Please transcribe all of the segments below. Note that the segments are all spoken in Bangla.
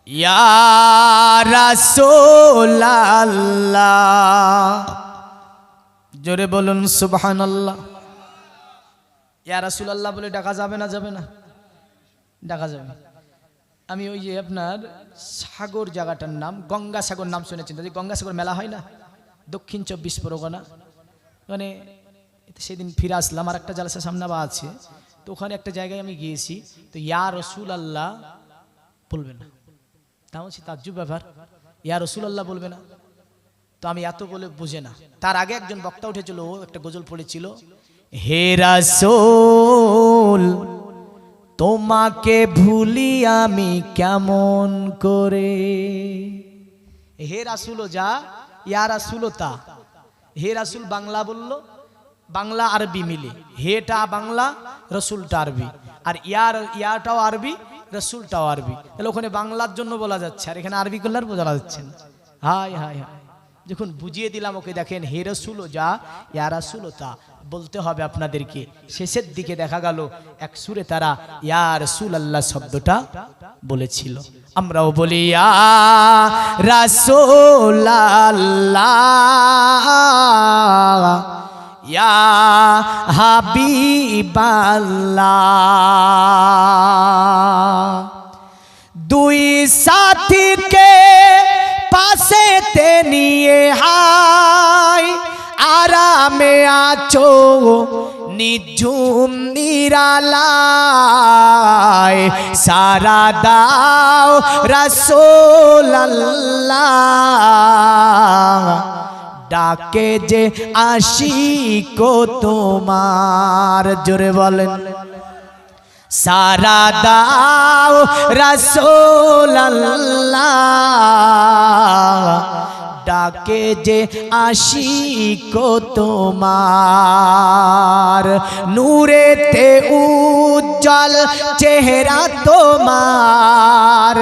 ইয়া রাসূলুল্লাহ, জোরে বলুন সুবহানাল্লাহ। ইয়া রাসূলুল্লাহ বলে ডাকা যাবে না? যাবে না? ডাকা যাবে। আমি ওই যে আপনার সাগর জায়গাটার নাম গঙ্গাসাগর নাম শুনেছেন? গঙ্গাসাগর মেলা হয় না দক্ষিণ 24 পরগনা, মানে সেদিন ফিরে আসলাম, আর একটা জালসা সামনে বা আছে, তো ওখানে একটা জায়গায় আমি গিয়েছি, তো ইয়া রাসূলুল্লাহ বলবে না। তা হচ্ছে তাজ্জুব ব্যাপার, ইয়া রাসূলুল্লাহ বলবে না, তো আমি এত বলে বুঝে না। তার আগে একজন বক্তা উঠেছিল, ও একটা গজল পড়েছিল, হে রাসূল তোমাকে ভুলি আমি কেমন করে। হে রাসূল যা, ইয়া রাসূল তা। হে রাসূল বাংলা বলল, বাংলা আরবি মিলে, হেটা বাংলা রসুলটা আরবি, আর ইয়াটাও আরবি রসুলটাও আরবি, তাহলে ওখানে বাংলার জন্য বলা যাচ্ছে, আর এখানে আরবি করলে আর বোঝা যাচ্ছে না। হায় হায় হায়, যখন বুঝিয়ে দিলাম ওকে, দেখেন হে রাসূল যা, ইয়া রাসূল তা বলতে হবে আপনাদেরকে। শেষের দিকে দেখা গেল এক সুরে তারা ইয়া রাসূলুল্লাহ শব্দটা বলেছিল। আমরাও বলি ইয়া রাসূলুল্লাহ, ইয়া হাবিবাল্লাহ। দুই সাথীকে পাশেতে নিয়ে হায় আরামে আছো নিঝুম নিরালায়, সারা দাও রাসূলুল্লাহ ডাকে যে আশিক তোমার। জোরে বলেন সারা দাও রাসূলুল্লাহ ডাকে যে আশিক তোমার। নূরেতে উজ্জ্বল চেহারা তোমার,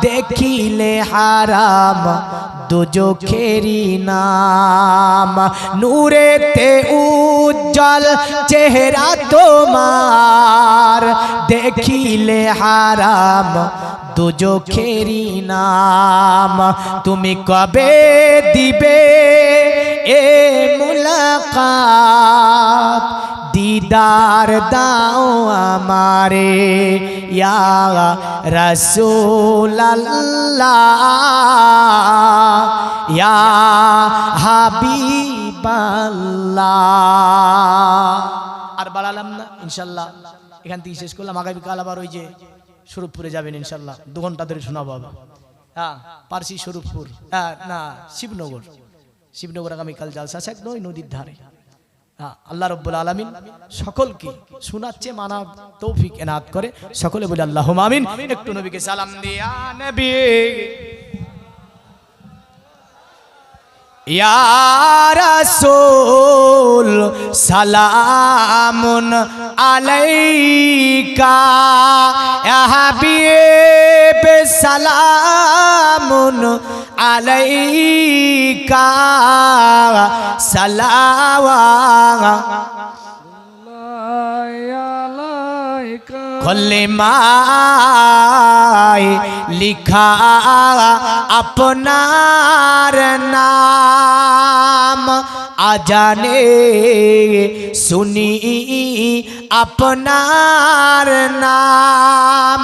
দেখিলে হারাম দুজখেরি নাম। নূরেতে উজ্জ্বল চেহারা তোমার, দেখিলে হারাম দুজখেরি নাম। তুমি কবে দিবে এ মুলাকাত, দিদার দাও আমারে ইয়া রাসূলুল্লাহ, ইয়া হাবিবাল্লাহ। আর বাড়ালাম না, ইনশাল্লাহ এখান থেকে শেষ করলাম। আগামীকাল আবার ওই যে স্বরূপপুরে যাবেন ইনশাল্লাহ, 2 ঘন্টা ধরে শোনাবো আবার। হ্যাঁ, পারসি স্বরূপপুর, হ্যাঁ না শিবনগর, শিবনগর আগামীকাল জালসা আছে একদম নদীর ধারে। হ্যাঁ, আল্লাহ রাব্বুল আলামিন সকলকে শোনাচ্ছে মানা তৌফিক এনায়েত করে। সকলে বলে আল্লাহুম্মা আমিন। একটু নবীকে সালাম দিয়া নবী ইয়া রাসূল সালামুন আলাইকা, ইয়া হাবিব সালামুন আলাইকা, কলেমায় লিখা আপনার নাম, আজানে শুনি আপনার নাম,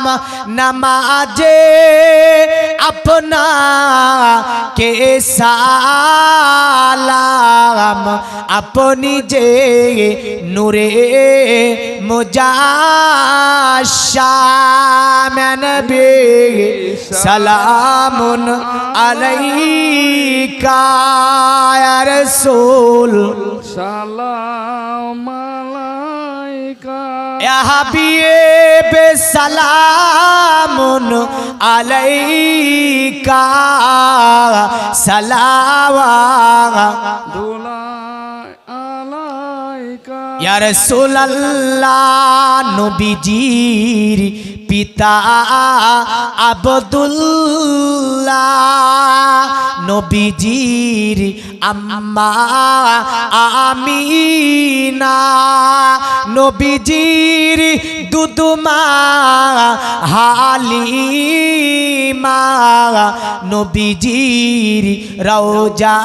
নামাজে আপনাকে সালাম, আপনি যে নূরে মুজাশশাম, নবী সালামুন আলাইকা ইয়া রাসূল সালাম আলাইকা, ইয়া হাবিব সালামুন আলাইকা, সালাওয়াতুল্লাহ আলাইকা ইয়া রাসূলুল্লাহ। নবীজির পিতা আব্দুল্লাহ, নবীজির আম্মা আমিনা, নবীজির দুদুমা হালিমা নবীজির রওজা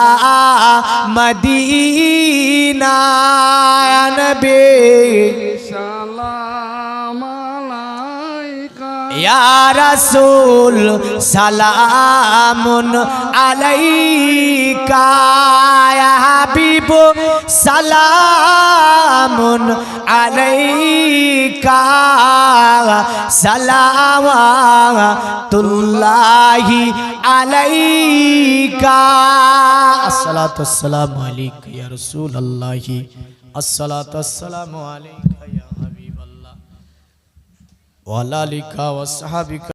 মদিনা নবী সালাম আলাইকা ইয়া রাসূল সালামুন আলাইকা ইয়া হাবিব সালামুন আলাইকা সালাওয়াতুল্লাহি আলাইকা আসসালাতু ওয়াসসালামু আলাইকা ইয়া রাসূলুল্লাহি আসসালাতু ওয়াসসালামু আলাইকা ইয়া হাবিবাল্লাহ ওয়া আলা আলিকা ওয়া সাহবিকা